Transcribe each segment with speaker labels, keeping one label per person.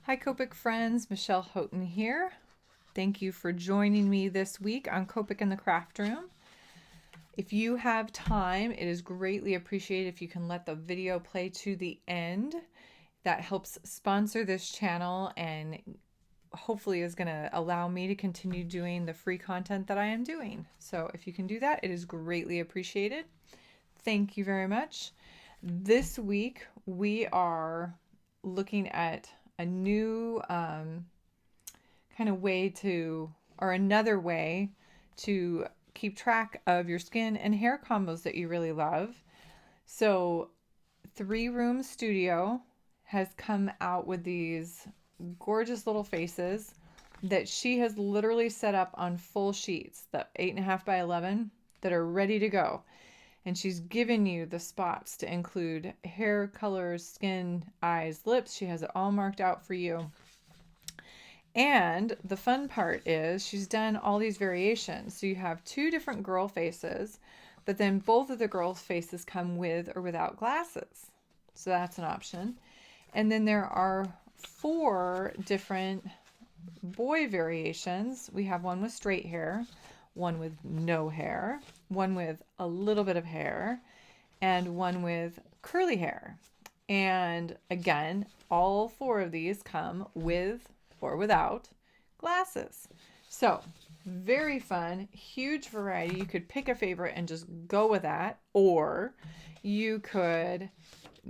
Speaker 1: Hi Copic friends, Michelle Houghton here. Thank you for joining me this week on Copic in the Craft Room. If you have time, it is greatly appreciated if you can let the video play to the end. That helps sponsor this channel and hopefully is going to allow me to continue doing the free content that I am doing. So if you can do that, it is greatly appreciated. Thank you very much. This week we are looking at a new kind of way to, or another way to keep track of your skin and hair combos that you really love. So 3 Room Studio has come out with these gorgeous little faces that she has literally set up on full sheets, the 8.5 by 11, that are ready to go. And she's given you the spots to include hair colors, skin, eyes, lips. She has it all marked out for you. And the fun part is she's done all these variations. So you have 2 different girl faces, but then both of the girls' faces come with or without glasses. So that's an option. And then there are 4 different boy variations. We have one with straight hair, one with no hair, one with a little bit of hair, and one with curly hair. And again, all 4 of these come with or without glasses. So very fun, huge variety. You could pick a favorite and just go with that, or you could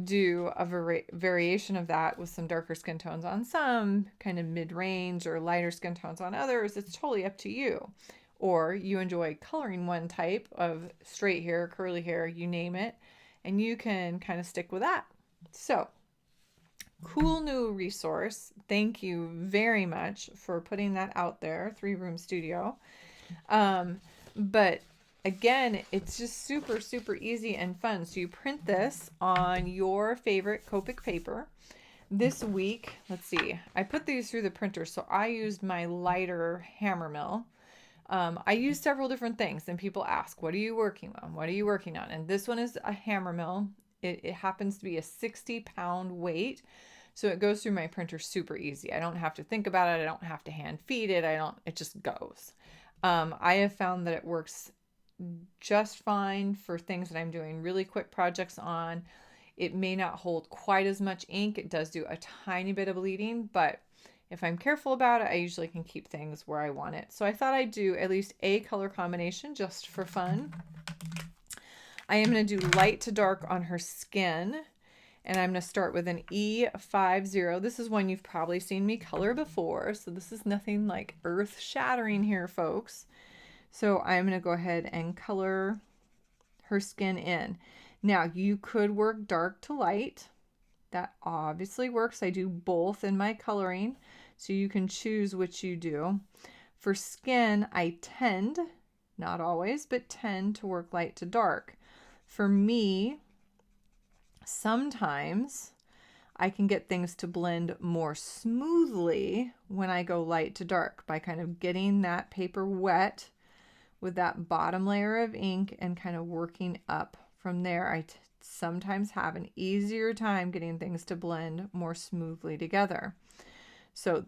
Speaker 1: do a variation of that with some darker skin tones on some, kind of mid-range, or lighter skin tones on others. It's totally up to you. Or you enjoy coloring one type of straight hair, curly hair, you name it, and you can kind of stick with that. So, cool new resource. Thank you very much for putting that out there, 3 Room Studio. But again, it's just super, super easy and fun. So you print this on your favorite Copic paper. This week, let's see, I put these through the printer, so I used my lighter hammer mill. I use several different things, and people ask, what are you working on? What are you working on? And this one is a hammer mill. It happens to be a 60-pound weight, so it goes through my printer super easy. I don't have to think about it. I don't have to hand feed it. It just goes. I have found that it works just fine for things that I'm doing really quick projects on. It may not hold quite as much ink. It does do a tiny bit of bleeding, but if I'm careful about it, I usually can keep things where I want it. So I thought I'd do at least a color combination just for fun. I am going to do light to dark on her skin, and I'm going to start with an E50. This is one you've probably seen me color before, so this is nothing like earth-shattering here, folks. So I'm going to go ahead and color her skin in. Now, you could work dark to light. That obviously works. I do both in my coloring, so you can choose which you do. For skin, I tend, not always, but tend to work light to dark. For me, sometimes I can get things to blend more smoothly when I go light to dark by kind of getting that paper wet with that bottom layer of ink and kind of working up from there. I sometimes have an easier time getting things to blend more smoothly together. So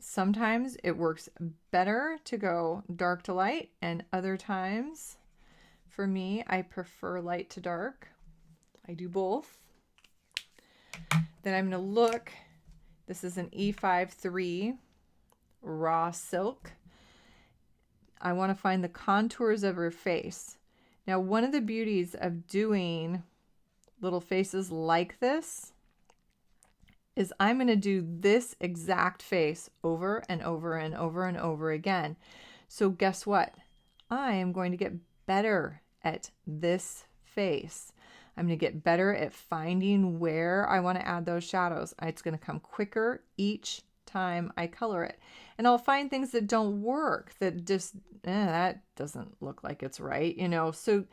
Speaker 1: sometimes it works better to go dark to light, and other times for me, I prefer light to dark. I do both. Then I'm going to look. This is an E53 raw silk. I want to find the contours of her face. Now, one of the beauties of doing little faces like this is I'm going to do this exact face over and over and over and over again. So guess what? I am going to get better at this face. I'm going to get better at finding where I want to add those shadows. It's going to come quicker each time I color it. And I'll find things that don't work, that just, that doesn't look like it's right, you know. So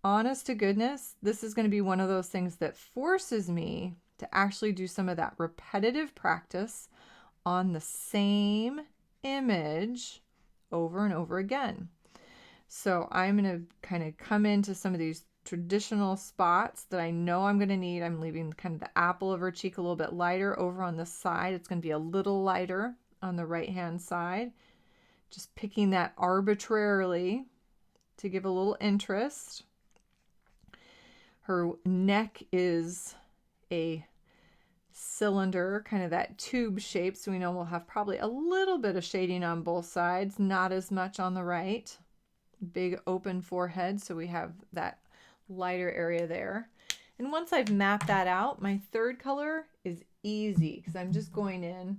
Speaker 1: honest to goodness, this is going to be one of those things that forces me to actually do some of that repetitive practice on the same image over and over again. So I'm going to kind of come into some of these traditional spots that I know I'm going to need. I'm leaving kind of the apple of her cheek a little bit lighter over on the side. It's going to be a little lighter on the right hand side. Just picking that arbitrarily to give a little interest. Her neck is a cylinder, kind of that tube shape, so we know we'll have probably a little bit of shading on both sides, not as much on the right. Big open forehead, so we have that lighter area there. And once I've mapped that out, my third color is easy because I'm just going in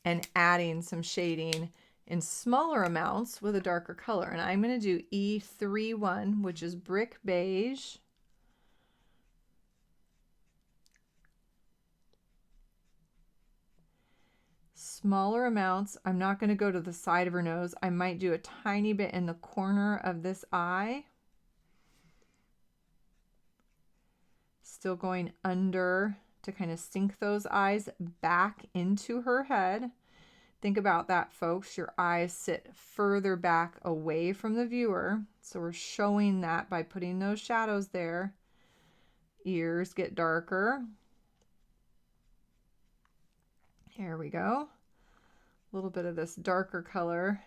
Speaker 1: and adding some shading in smaller amounts with a darker color. And I'm going to do E31, which is brick beige. Smaller amounts. I'm not going to go to the side of her nose. I might do a tiny bit in the corner of this eye. Still going under to kind of sink those eyes back into her head. Think about that, folks. Your eyes sit further back away from the viewer. So we're showing that by putting those shadows there. Ears get darker. Here we go. A little bit of this darker color.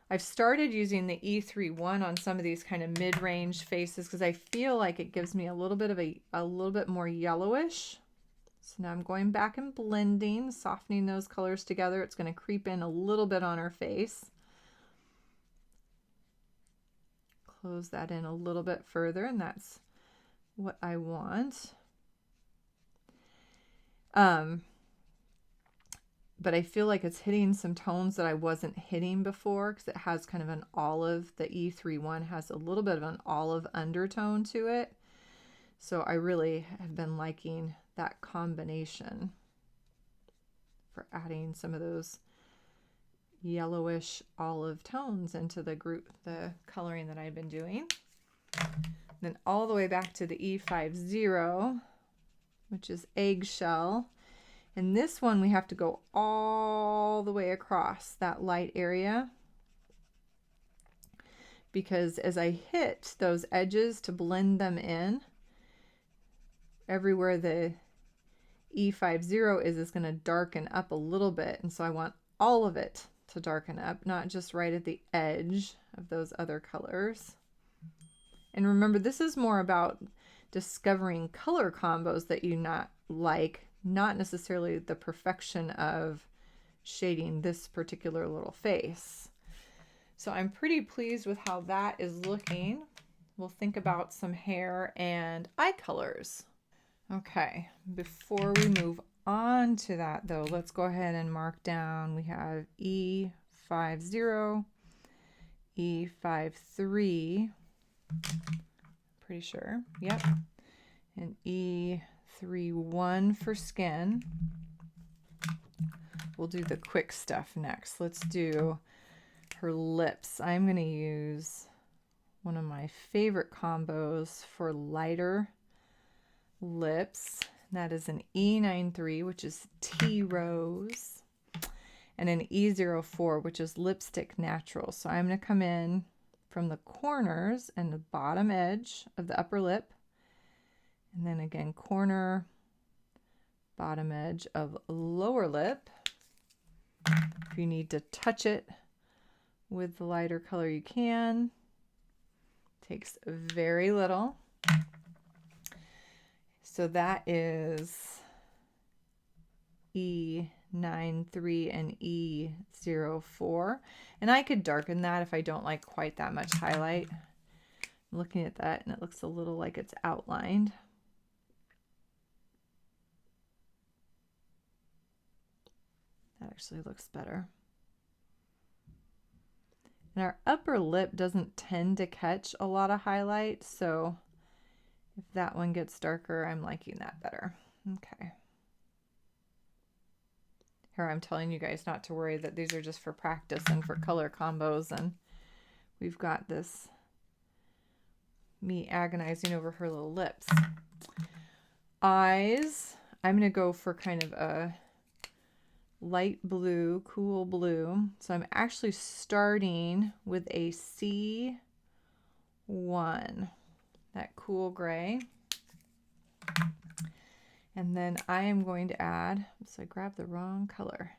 Speaker 1: I've started using the E31 on some of these kind of mid-range faces because I feel like it gives me a little bit more yellowish. So now I'm going back and blending, softening those colors together. It's going to creep in a little bit on her face. Close that in a little bit further, and that's what I want. But I feel like it's hitting some tones that I wasn't hitting before because it has kind of an olive. The E31 has a little bit of an olive undertone to it. So I really have been liking that combination for adding some of those yellowish olive tones into the coloring that I've been doing. Then all the way back to the E50, which is eggshell. And this one we have to go all the way across that light area because as I hit those edges to blend them in, everywhere the E50 is going to darken up a little bit. And so I want all of it to darken up, not just right at the edge of those other colors. And remember, this is more about discovering color combos that you like, not necessarily the perfection of shading this particular little face. So I'm pretty pleased with how that is looking. We'll think about some hair and eye colors. Okay, before we move on to that though, let's go ahead and mark down. We have E50, E53, pretty sure, yep, and E31 for skin. We'll do the quick stuff next. Let's do her lips. I'm going to use one of my favorite combos for lighter lips. That is an E93, which is Tea Rose, and an E04, which is Lipstick Natural. So I'm going to come in from the corners and the bottom edge of the upper lip, and then again corner, bottom edge of lower lip. If you need to touch it with the lighter color, you can. Takes very little. So that is E93 and E04. And I could darken that if I don't like quite that much highlight. I'm looking at that and it looks a little like it's outlined. That actually looks better. And our upper lip doesn't tend to catch a lot of highlight, so if that one gets darker, I'm liking that better. Okay. Here I'm telling you guys not to worry, that these are just for practice and for color combos, and we've got this, me agonizing over her little lips. Eyes, I'm going to go for kind of a light blue, cool blue. So I'm actually starting with a C 1, that cool gray. And then I am going to add, so I grabbed the wrong color.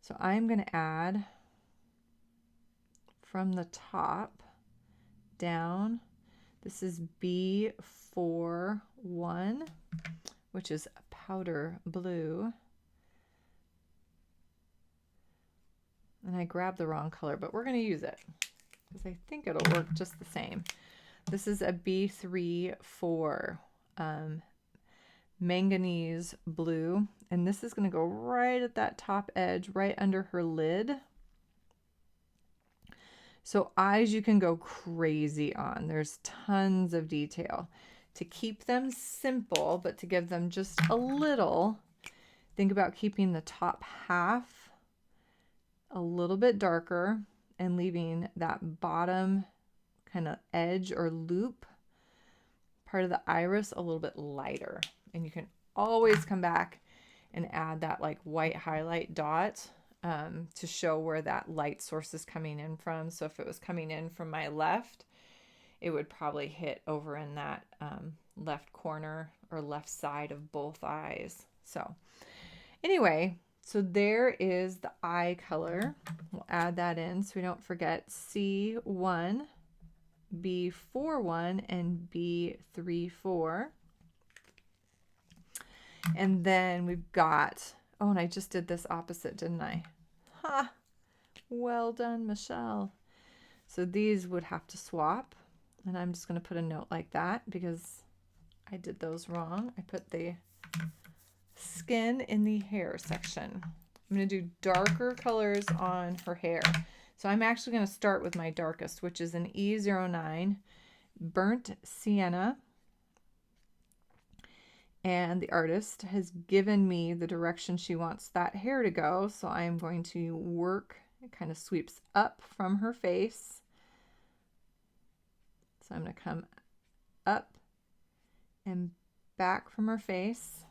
Speaker 1: So I'm going to add from the top down. This is B41, which is powder blue. And I grabbed the wrong color, but we're going to use it because I think it'll work just the same. This is a B34 manganese blue, and this is going to go right at that top edge, right under her lid. So eyes you can go crazy on. There's tons of detail. To keep them simple, but to give them just a little, think about keeping the top half a little bit darker and leaving that bottom kind of edge or loop part of the iris a little bit lighter. And you can always come back and add that like white highlight dot to show where that light source is coming in from. So if it was coming in from my left, it would probably hit over in that left corner or left side of both eyes. So anyway, so there is the eye color. We'll add that in so we don't forget C1, B41, and B34. And then we've got, oh, and I just did this opposite, didn't I? Ha! Well done, Michelle. So these would have to swap. And I'm just going to put a note like that because I did those wrong. I put the skin in the hair section. I'm going to do darker colors on her hair. So I'm actually going to start with my darkest, which is an E09 burnt sienna. And the artist has given me the direction she wants that hair to go. So I'm going to work, it kind of sweeps up from her face. So I'm going to come up and back from her face.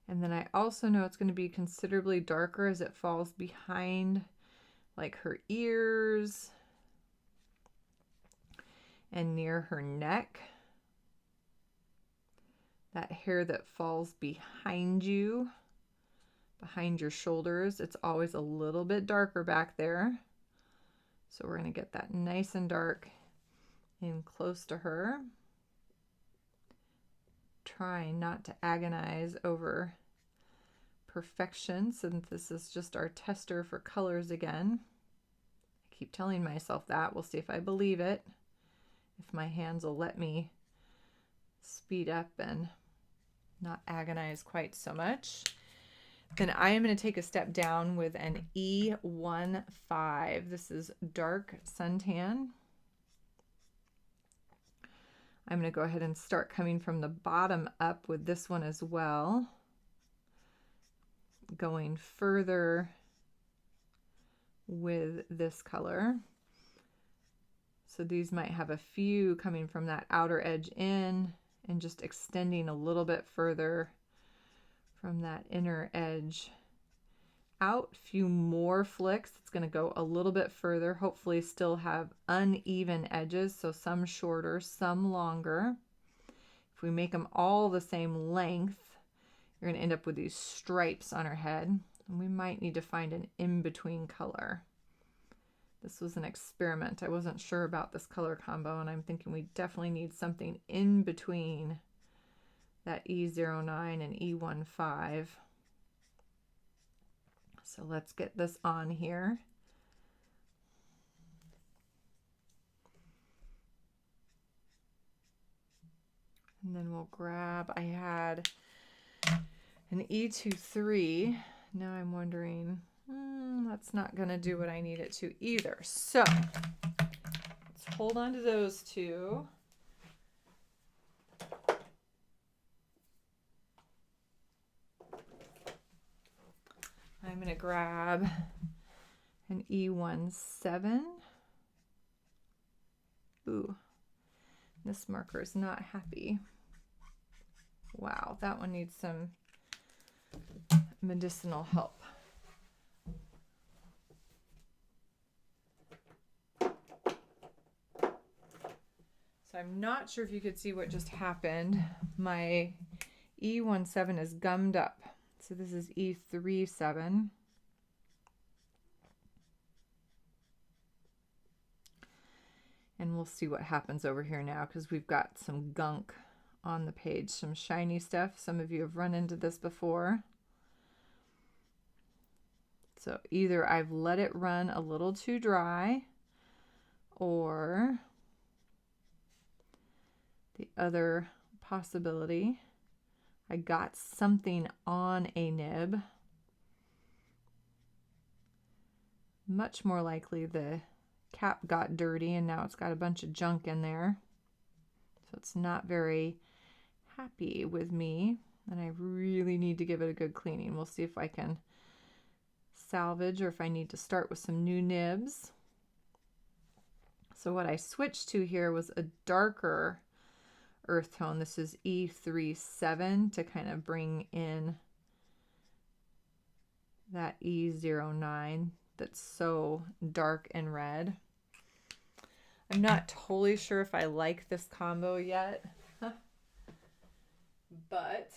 Speaker 1: And then I also know it's going to be considerably darker as it falls behind like her ears and near her neck. That hair that falls behind you, behind your shoulders, it's always a little bit darker back there. So we're going to get that nice and dark in close to her. Trying not to agonize over perfection, since this is just our tester for colors again. I keep telling myself that. We'll see if I believe it. If my hands will let me speed up and not agonize quite so much. Then I am going to take a step down with an E15. This is dark suntan. I'm going to go ahead and start coming from the bottom up with this one as well. Going further with this color. So these might have a few coming from that outer edge in and just extending a little bit further from that inner edge out. A few more flicks. It's going to go a little bit further, hopefully still have uneven edges, so some shorter, some longer. If we make them all the same length, you're going to end up with these stripes on her head, and we might need to find an in-between color. This was an experiment. I wasn't sure about this color combo, and I'm thinking we definitely need something in between that E09 and E15. So let's get this on here. And then we'll grab, I had an E23. Now I'm wondering, that's not going to do what I need it to either. So let's hold on to those two. I'm going to grab an E17. Ooh, this marker is not happy. Wow, that one needs some medicinal help. So I'm not sure if you could see what just happened. My E17 is gummed up. So this is E37. And we'll see what happens over here now because we've got some gunk on the page, some shiny stuff. Some of you have run into this before. So either I've let it run a little too dry, or the other possibility, I got something on a nib. Much more likely the cap got dirty and now it's got a bunch of junk in there. So it's not very happy with me, and I really need to give it a good cleaning. We'll see if I can salvage or if I need to start with some new nibs. So what I switched to here was a darker earth tone. This is E37 to kind of bring in that E09 that's so dark and red. I'm not totally sure if I like this combo yet, but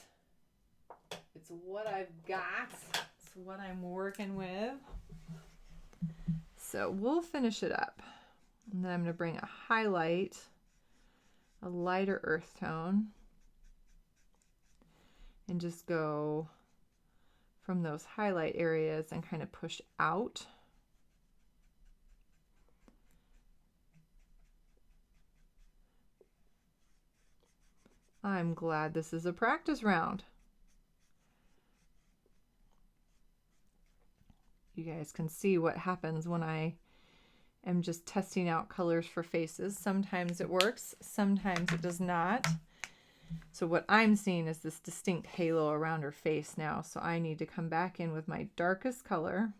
Speaker 1: it's what I've got. It's what I'm working with. So we'll finish it up. And then I'm going to bring a highlight, a lighter earth tone, and just go from those highlight areas and kind of push out. I'm glad this is a practice round. You guys can see what happens when I am just testing out colors for faces. Sometimes it works, sometimes it does not. So what I'm seeing is this distinct halo around her face now. So I need to come back in with my darkest color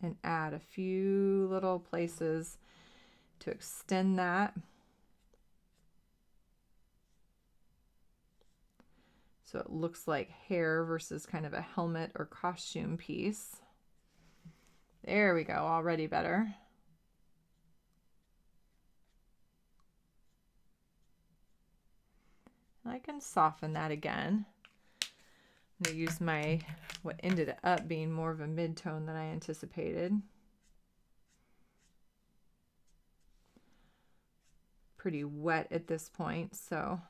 Speaker 1: and add a few little places to extend that. So it looks like hair versus kind of a helmet or costume piece. There we go, already better. I can soften that again. I'm going to use my, what ended up being more of a mid-tone than I anticipated. Pretty wet at this point, so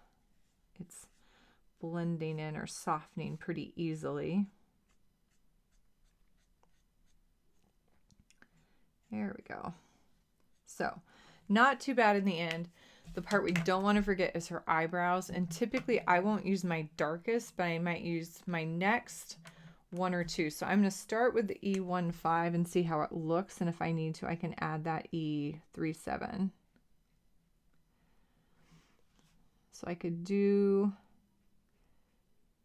Speaker 1: it's blending in or softening pretty easily. There we go. So, not too bad in the end. The part we don't want to forget is her eyebrows, and typically I won't use my darkest, but I might use my next one or two. So I'm going to start with the E15 and see how it looks, and if I need to, I can add that E37. So I could do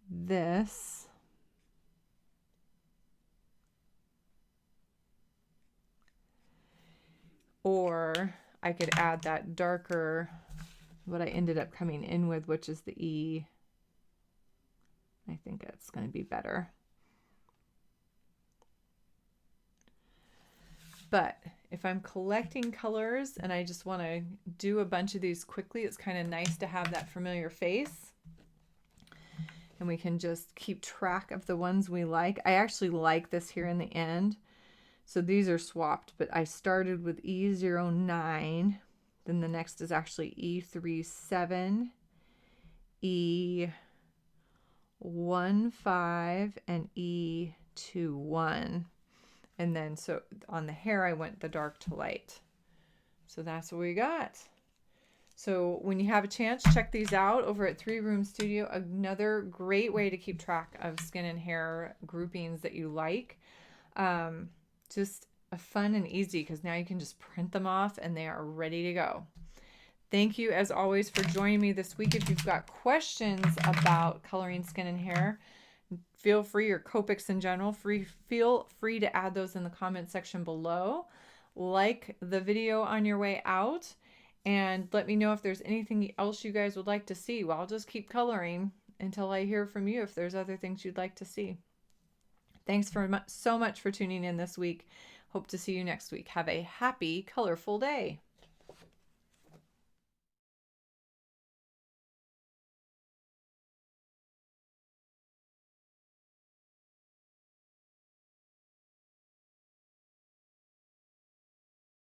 Speaker 1: this. Or I could add that darker, what I ended up coming in with, which is the E. I think it's going to be better. But if I'm collecting colors and I just want to do a bunch of these quickly, it's kind of nice to have that familiar face. And we can just keep track of the ones we like. I actually like this here in the end. So these are swapped, but I started with E09. Then the next is actually E37, E15, and E21. And then so on the hair, I went the dark to light. So that's what we got. So when you have a chance, check these out over at 3 Room Studio. Another great way to keep track of skin and hair groupings that you like. Just a fun and easy, because now you can just print them off and they are ready to go. Thank you as always for joining me this week. If you've got questions about coloring skin and hair, feel free, or Copics in general, feel free to add those in the comment section below. like the video on your way out, and let me know if there's anything else you guys would like to see. Well, I'll just keep coloring until I hear from you if there's other things you'd like to see. Thanks so much for tuning in this week. Hope to see you next week. Have a happy, colorful day.